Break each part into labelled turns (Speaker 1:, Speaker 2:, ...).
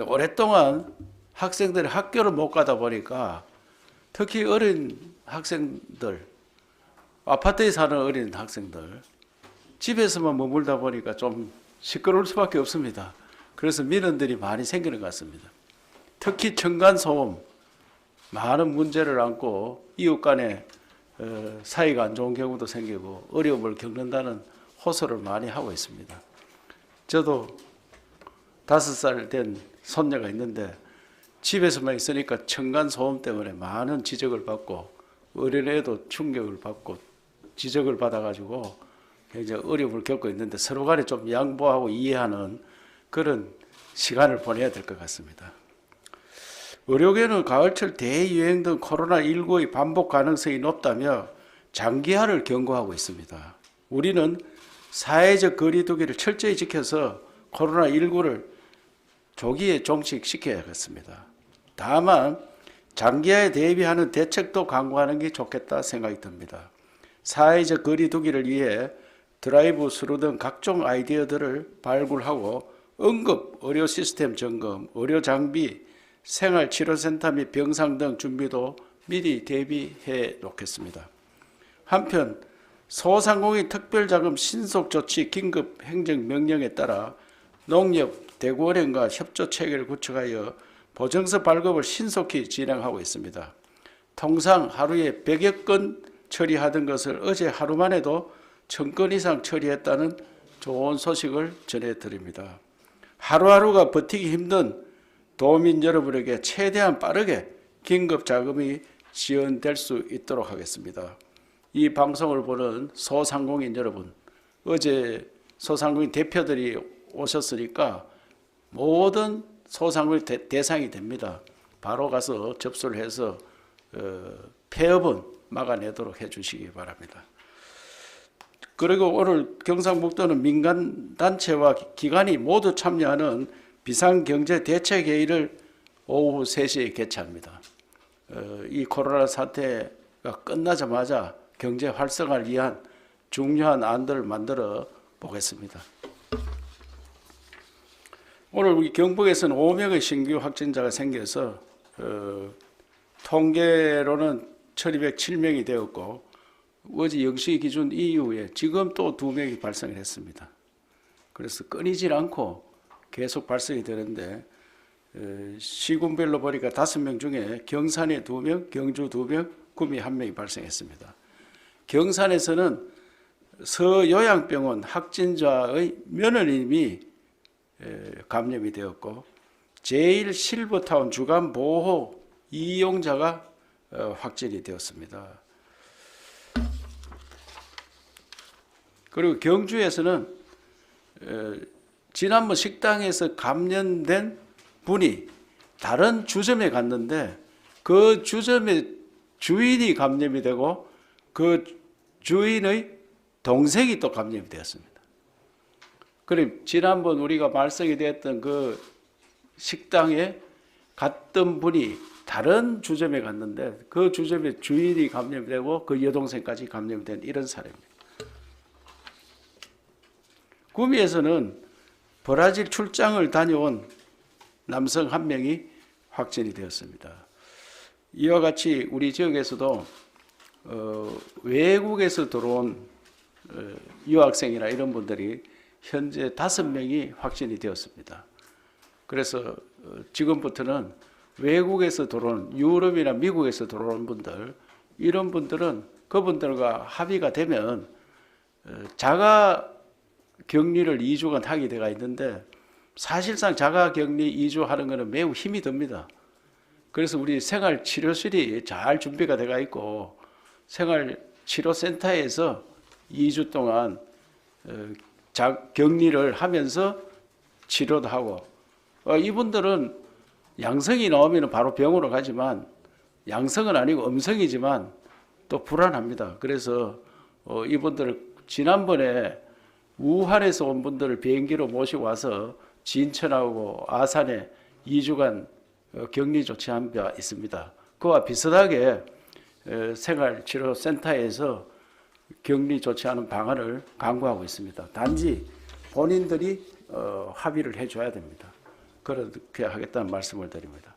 Speaker 1: 오랫동안 학생들이 학교를 못 가다 보니까 특히 어린 학생들, 아파트에 사는 어린 학생들, 집에서만 머물다 보니까 좀 시끄러울 수밖에 없습니다. 그래서 민원들이 많이 생기는 것 같습니다. 특히 층간소음, 많은 문제를 안고 이웃 간에 사이가 안 좋은 경우도 생기고 어려움을 겪는다는 호소를 많이 하고 있습니다. 저도 5살 된 손녀가 있는데 집에서만 있으니까 층간소음 때문에 많은 지적을 받고 어린애도 충격을 받고 지적을 받아가지고 굉장히 어려움을 겪고 있는데 서로 간에 좀 양보하고 이해하는 그런 시간을 보내야 될 것 같습니다. 의료계는 가을철 대유행 등 코로나19의 반복 가능성이 높다며 장기화를 경고하고 있습니다. 우리는 사회적 거리두기를 철저히 지켜서 코로나19를 조기에 종식시켜야겠습니다. 다만 장기화에 대비하는 대책도 강구하는 게 좋겠다 생각이 듭니다. 사회적 거리두기를 위해 드라이브 스루 등 각종 아이디어들을 발굴하고 응급 의료 시스템 점검, 의료 장비, 생활치료센터 및 병상 등 준비도 미리 대비해 놓겠습니다. 한편 소상공인 특별자금 신속조치 긴급 행정명령에 따라 농협대구은행과 협조체계를 구축하여 보증서 발급을 신속히 진행하고 있습니다. 통상 하루에 100여 건 처리하던 것을 어제 하루만 해도 1000건 이상 처리했다는 좋은 소식을 전해드립니다. 하루하루가 버티기 힘든 도민 여러분에게 최대한 빠르게 긴급 자금이 지원될 수 있도록 하겠습니다. 이 방송을 보는 소상공인 여러분, 어제 소상공인 대표들이 오셨으니까 모든 소상공인 대상이 됩니다. 바로 가서 접수를 해서 폐업은 막아내도록 해주시기 바랍니다. 그리고 오늘 경상북도는 민간단체와 기관이 모두 참여하는 비상경제대책회의를 오후 3시에 개최합니다. 이 코로나 사태가 끝나자마자 경제 활성화를 위한 중요한 안들을 만들어 보겠습니다. 오늘 우리 경북에서는 5명의 신규 확진자가 생겨서 통계로는 1207명이 되었고 어제 0시 기준 이후에 지금 또 2명이 발생을 했습니다. 그래서 끊이질 않고 계속 발생이 되는데 시군별로 보니까 5명 중에 경산에 2명, 경주 2명, 구미 1명이 발생했습니다. 경산에서는 서요양병원 확진자의 며느님이 감염이 되었고 제1실버타운 주간보호 이용자가 확진이 되었습니다. 그리고 경주에서는 지난번 식당에서 감염된 분이 다른 주점에 갔는데 그 주점의 주인이 감염이 되고 그 주인의 동생이 또 감염이 되었습니다. 그럼 지난번 우리가 말씀이 되었던 그 식당에 갔던 분이 다른 주점에 갔는데 그 주점의 주인이 감염이 되고 그 여동생까지 감염이 된 이런 사례입니다. 구미에서는 브라질 출장을 다녀온 남성 1명이 확진이 되었습니다. 이와 같이 우리 지역에서도 외국에서 들어온 유학생이나 이런 분들이 현재 5명이 확진이 되었습니다. 그래서 지금부터는 외국에서 들어온 유럽이나 미국에서 들어온 분들, 이런 분들은 그분들과 합의가 되면 자가 격리를 2주간 하게 되어 있는데 사실상 자가 격리 2주 하는 것은 매우 힘이 듭니다. 그래서 우리 생활치료실이 잘 준비가 되어 있고 생활치료센터에서 2주 동안 격리를 하면서 치료도 하고 이분들은 양성이 나오면 바로 병원으로 가지만 양성은 아니고 음성이지만 또 불안합니다. 그래서 이분들을 지난번에 우한에서 온 분들을 비행기로 모시고 와서 진천하고 아산에 2주간 격리 조치한 바 있습니다. 그와 비슷하게 생활치료센터에서 격리 조치하는 방안을 강구하고 있습니다. 단지 본인들이 합의를 해줘야 됩니다. 그렇게 하겠다는 말씀을 드립니다.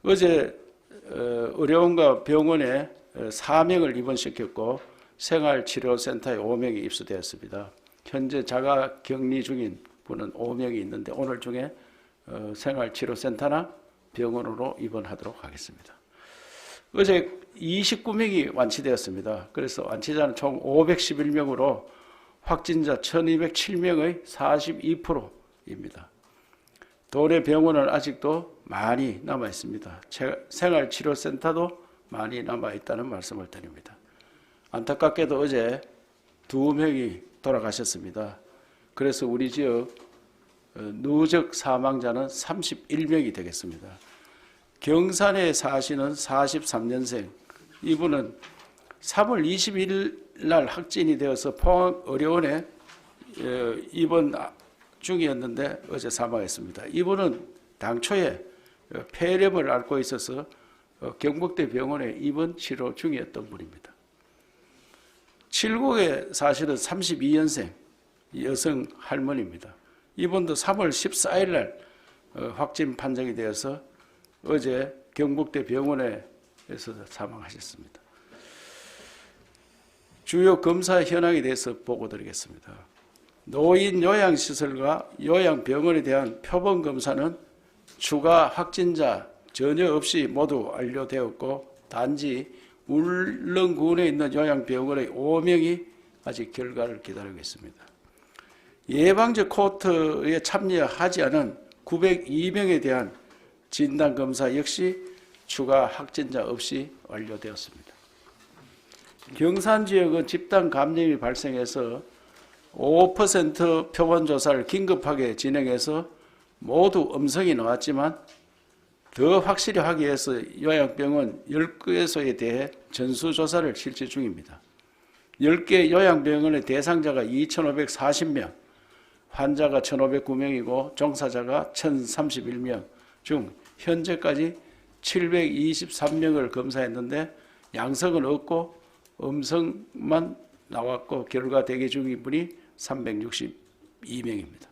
Speaker 1: 어제 의료원과 병원에 4명을 입원시켰고 생활치료센터에 5명이 입수되었습니다. 현재 자가 격리 중인 분은 5명이 있는데 오늘 중에 생활치료센터나 병원으로 입원하도록 하겠습니다. 어제 29명이 완치되었습니다. 그래서 완치자는 총 511명으로 확진자 1207명의 42%입니다. 도내 병원은 아직도 많이 남아 있습니다. 생활치료센터도 많이 남아 있다는 말씀을 드립니다. 안타깝게도 어제 2명이 돌아가셨습니다. 그래서 우리 지역 누적 사망자는 31명이 되겠습니다. 경산에 사시는 43년생, 이분은 3월 20일 날 확진이 되어서 포항의료원에 입원 중이었는데 어제 사망했습니다. 이분은 당초에 폐렴을 앓고 있어서 경북대 병원에 입원 치료 중이었던 분입니다. 칠곡에 사시는 32년생 여성 할머니입니다. 이분도 3월 14일 날 확진 판정이 되어서 어제 경북대 병원에서 사망하셨습니다. 주요 검사 현황에 대해서 보고드리겠습니다. 노인 요양시설과 요양병원에 대한 표본 검사는 추가 확진자 전혀 없이 모두 완료되었고 단지 울릉군에 있는 요양병원의 5명이 아직 결과를 기다리고 있습니다. 예방적 코호트에 참여하지 않은 902명에 대한 진단검사 역시 추가 확진자 없이 완료되었습니다. 경산 지역은 집단 감염이 발생해서 5% 표본조사를 긴급하게 진행해서 모두 음성이 나왔지만 더 확실히 하기 위해서 요양병원 10개소에 대해 전수조사를 실시 중입니다. 10개 요양병원의 대상자가 2,540명, 환자가 1,509명이고 종사자가 1,031명 중 현재까지 723명을 검사했는데 양성은 없고 음성만 나왔고 결과 대기 중인 분이 362명입니다.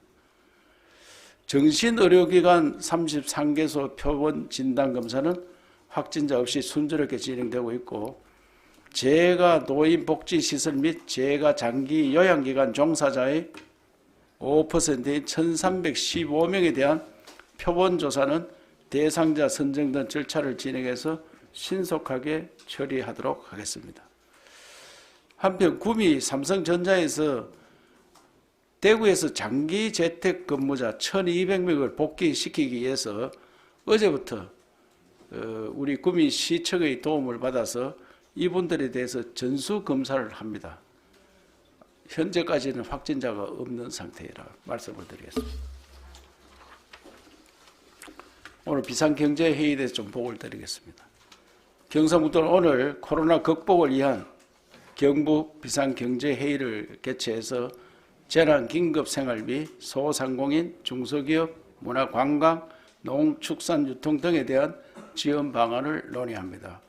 Speaker 1: 정신의료기관 33개소 표본 진단검사는 확진자 없이 순조롭게 진행되고 있고 재가 노인복지시설 및 재가 장기 요양기관 종사자의 5%인 1,315명에 대한 표본조사는 대상자 선정 등 절차를 진행해서 신속하게 처리하도록 하겠습니다. 한편 구미 삼성전자에서 대구에서 장기 재택 근무자 1,200명을 복귀시키기 위해서 어제부터 우리 구미시청의 도움을 받아서 이분들에 대해서 전수검사를 합니다. 현재까지는 확진자가 없는 상태라 말씀을 드리겠습니다. 오늘 비상경제회의에 대해서 좀 보고를 드리겠습니다. 경상북도는 오늘 코로나 극복을 위한 경북 비상경제회의를 개최해서 재난긴급생활비, 소상공인, 중소기업, 문화관광, 농축산유통 등에 대한 지원 방안을 논의합니다.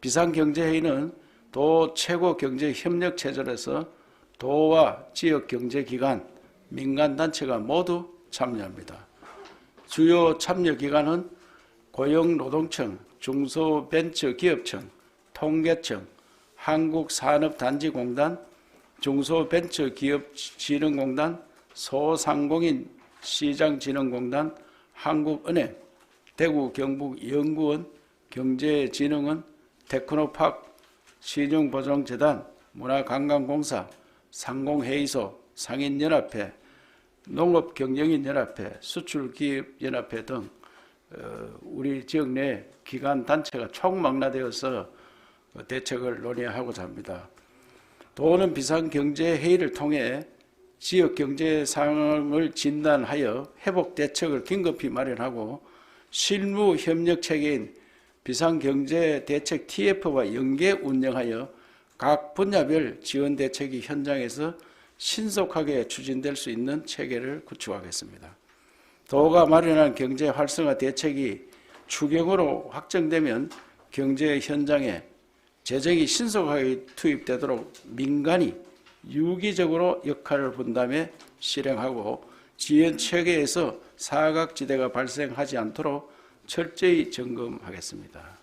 Speaker 1: 비상경제회의는 도 최고경제협력체제로서 도와 지역경제기관, 민간단체가 모두 참여합니다. 주요 참여기관은 고용노동청, 중소벤처기업청, 통계청, 한국산업단지공단, 중소벤처기업진흥공단, 소상공인 시장진흥공단, 한국은행, 대구 경북연구원, 경제진흥원, 테크노팍, 신용보증재단, 문화관광공사, 상공회의소, 상인연합회, 농업경영인연합회, 수출기업연합회 등 우리 지역 내 기관 단체가 총망라되어서 대책을 논의하고자 합니다. 도는 비상경제회의를 통해 지역 경제 상황을 진단하여 회복 대책을 긴급히 마련하고 실무 협력 체계인 비상경제대책 TF와 연계 운영하여 각 분야별 지원 대책이 현장에서 신속하게 추진될 수 있는 체계를 구축하겠습니다. 도가 마련한 경제 활성화 대책이 추경으로 확정되면 경제 현장에 재정이 신속하게 투입되도록 민간이 유기적으로 역할을 분담해 실행하고 지원 체계에서 사각지대가 발생하지 않도록 철저히 점검하겠습니다.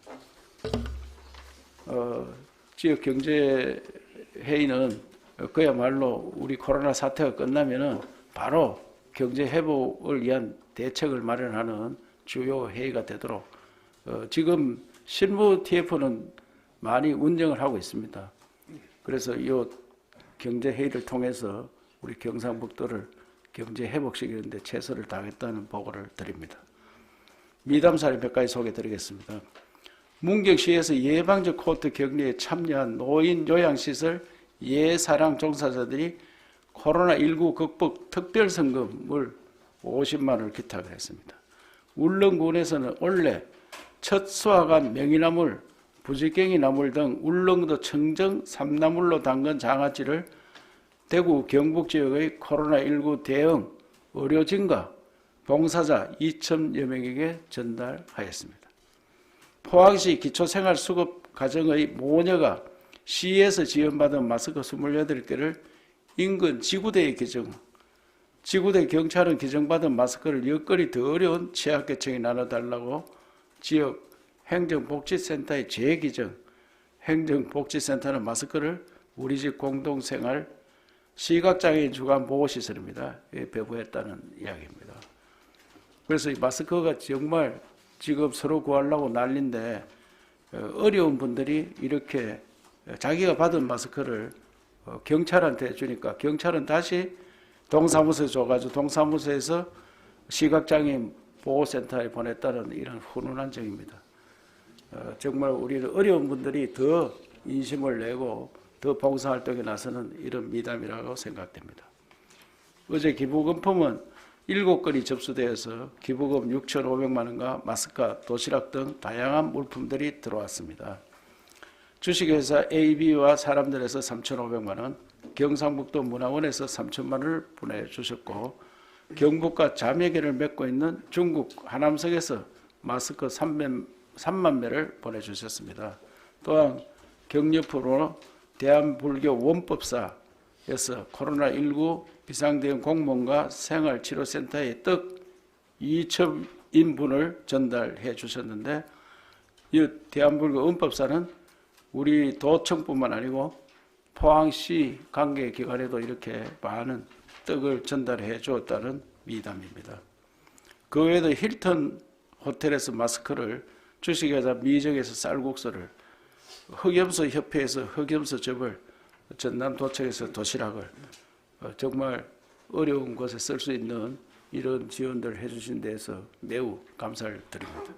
Speaker 1: 지역 경제 회의는 그야말로 우리 코로나 사태가 끝나면은 바로 경제 회복을 위한 대책을 마련하는 주요 회의가 되도록 지금 실무 TF는 많이 운영을 하고 있습니다. 그래서 이 경제 회의를 통해서 우리 경상북도를 경제 회복시키는 데 최선을 다하겠다는 보고를 드립니다. 미담 사례 몇 가지 소개해 드리겠습니다. 문경시에서 예방적 코호르트 격리에 참여한 노인 요양시설 예사랑 종사자들이 코로나19 극복 특별성금을 50만 원을 기탁을 했습니다. 울릉군에서는 원래 첫 수확한 명이나물, 부지깽이 나물 등 울릉도 청정 삼나물로 담근 장아찌를 대구 경북 지역의 코로나19 대응 의료진과 봉사자 2,000여 명에게 전달하였습니다. 포항시 기초생활수급 가정의 모녀가 시에서 지원받은 마스크 28개를 인근 지구대에 기증, 지구대 경찰은 기증받은 마스크를 여건이 더 어려운 취약계층에 나눠달라고 지역 행정복지센터에 재기증, 행정복지센터는 마스크를 우리 집 공동생활 시각장애인 주간 보호시설입니다. 배부했다는 이야기입니다. 그래서 이 마스크가 정말 지금 서로 구하려고 난리인데 어려운 분들이 이렇게 자기가 받은 마스크를 경찰한테 주니까 경찰은 다시 동사무소에 줘가지고 동사무소에서 시각장애인 보호센터에 보냈다는 이런 훈훈한 점입니다. 정말 우리는 어려운 분들이 더 인심을 내고 더 봉사활동에 나서는 이런 미담이라고 생각됩니다. 어제 기부금품은 7건이 접수되어서 기부금 6,500만 원과 마스크, 도시락 등 다양한 물품들이 들어왔습니다. 주식회사 AB와 사람들에서 3,500만 원, 경상북도 문화원에서 3,000만 원을 보내주셨고 경북과 자매계를 맺고 있는 중국 하남성에서 마스크 3만 매를 보내주셨습니다. 또한 격려품으로 대한불교 원법사에서 코로나19 비상대응 공무원과 생활치료센터에 떡 2,000인분을 전달해 주셨는데 이 대한불교 원법사는 우리 도청뿐만 아니고 포항시 관계기관에도 이렇게 많은 떡을 전달해 주었다는 미담입니다. 그 외에도 힐튼 호텔에서 마스크를, 주식회사 미정에서 쌀국수를, 흑염소 협회에서 흑염소 즙을, 전남도청에서 도시락을 정말 어려운 곳에 쓸 수 있는 이런 지원들을 해주신 데에서 매우 감사를 드립니다.